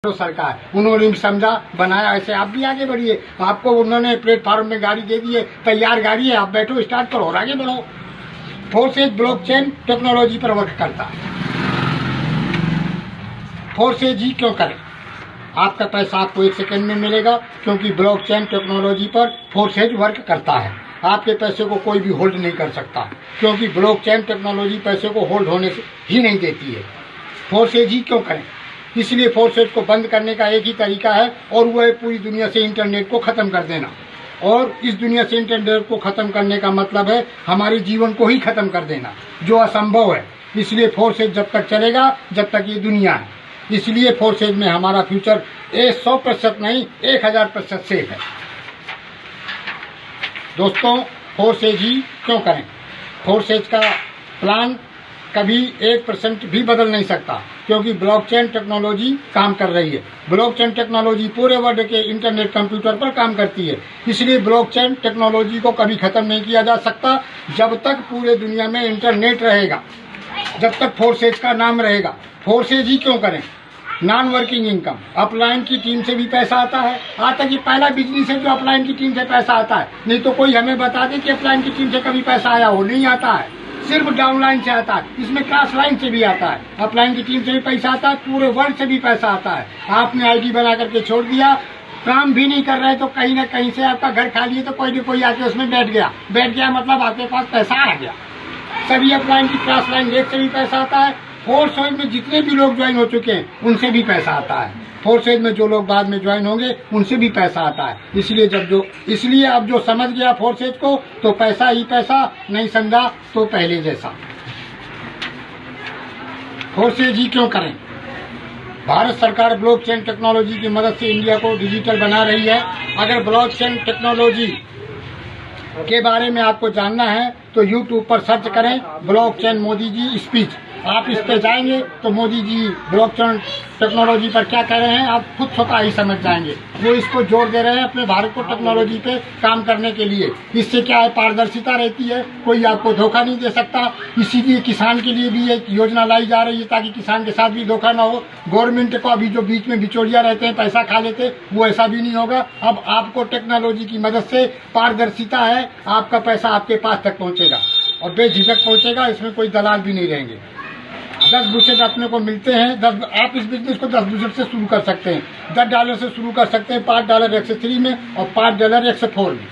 सरकार उन्होंने भी समझा बनाया, ऐसे आप भी आगे बढ़िए। आपको उन्होंने प्लेटफॉर्म में गाड़ी दे दी है, तैयार गाड़ी है, आप बैठो स्टार्ट करो और आगे बढ़ो। फोर्सेज ब्लॉकचेन टेक्नोलॉजी पर वर्क करता है। फोर्सेज ही क्यों करें? आपका पैसा आपको 1 सेकंड में मिलेगा, क्योंकि ब्लॉकचेन टेक्नोलॉजी पर फोर्सेज वर्क करता है। आपके पैसे को कोई भी होल्ड नहीं कर सकता, क्योंकि ब्लॉकचेन टेक्नोलॉजी पैसे को होल्ड होने से ही नहीं देती है। फोर्सेज ही क्यों करें? इसलिए फोर्सेज को बंद करने का एक ही तरीका है, और वह है पूरी दुनिया से इंटरनेट को खत्म कर देना। और इस दुनिया से इंटरनेट को खत्म करने का मतलब है हमारे जीवन को ही खत्म कर देना, जो असंभव है। इसलिए फोर्सेज जब तक चलेगा जब तक ये दुनिया है। इसलिए फोर्सेज में हमारा फ्यूचर 100% नहीं 1000% सेफ है। दोस्तों, फोर्सेज ही क्यों करें? फोर्सेज का प्लान कभी 1% भी बदल नहीं सकता, क्योंकि ब्लॉकचेन टेक्नोलॉजी काम कर रही है। ब्लॉकचेन टेक्नोलॉजी पूरे वर्ल्ड के इंटरनेट कंप्यूटर पर काम करती है। इसलिए ब्लॉकचेन टेक्नोलॉजी को कभी खत्म नहीं किया जा सकता। जब तक पूरे दुनिया में इंटरनेट रहेगा, जब तक फोर्सेज का नाम रहेगा। फोर्सेज ही क्यों करें? नॉन वर्किंग इनकम, अपलाइन की टीम से भी पैसा आता है। आज तक ये पहला बिजनेस है जो अपलाइन की टीम से पैसा आता है। नहीं तो कोई हमें बता दे कि अपलाइन की टीम से कभी पैसा आया हो, नहीं आता है। सिर्फ डाउनलाइन से आता है, इसमें क्रॉस लाइन से भी आता है। अपलाइन की टीम से भी पैसा आता है, पूरे वर्ल्ड से भी पैसा आता है। आपने आईडी बना करके छोड़ दिया, काम भी नहीं कर रहे, तो कहीं ना कहीं से आपका घर खाली है, तो कोई न कोई आके उसमें बैठ गया मतलब आपके पास पैसा आ गया। सभी अपलाइन की क्रॉस लाइन रेट से भी पैसा आता है। फोर्सेज में जितने भी लोग ज्वाइन हो चुके हैं उनसे भी पैसा आता है। फोर्सेज में जो लोग बाद में ज्वाइन होंगे उनसे भी पैसा आता है। इसलिए अब जो समझ गया फोर्सेज को, तो पैसा ही पैसा, नहीं समझा तो पहले जैसा। फोर्सेज ही क्यों करें? भारत सरकार ब्लॉकचेन टेक्नोलॉजी की मदद से इंडिया को डिजिटल बना रही है। अगर ब्लॉकचेन टेक्नोलॉजी के बारे में आपको जानना है तो YouTube पर सर्च करें ब्लॉकचेन मोदी जी स्पीच। आप इस पे जाएंगे तो मोदी जी ब्लॉकचेन टेक्नोलॉजी पर क्या कह रहे हैं आप खुद स्वतः ही समझ जाएंगे। वो इसको जोर दे रहे हैं अपने भारत को टेक्नोलॉजी पे काम करने के लिए। इससे क्या है, पारदर्शिता रहती है, कोई आपको धोखा नहीं दे सकता। इसीलिए किसान के लिए भी एक योजना लाई जा रही है, ताकि किसान के साथ भी धोखा ना हो। गवर्नमेंट को अभी जो बीच में बिचौलिया रहते हैं, पैसा खा लेते, वो ऐसा भी नहीं होगा। अब आपको टेक्नोलॉजी की मदद से पारदर्शिता है, आपका पैसा आपके पास तक पहुँचेगा और बेझिझक पहुँचेगा। इसमें कोई दलाल भी नहीं रहेंगे। 10% अपने को मिलते हैं। आप इस बिजनेस को 10% से शुरू कर सकते हैं। $10 से शुरू कर सकते हैं, $5 X3 में और $5 X4 में।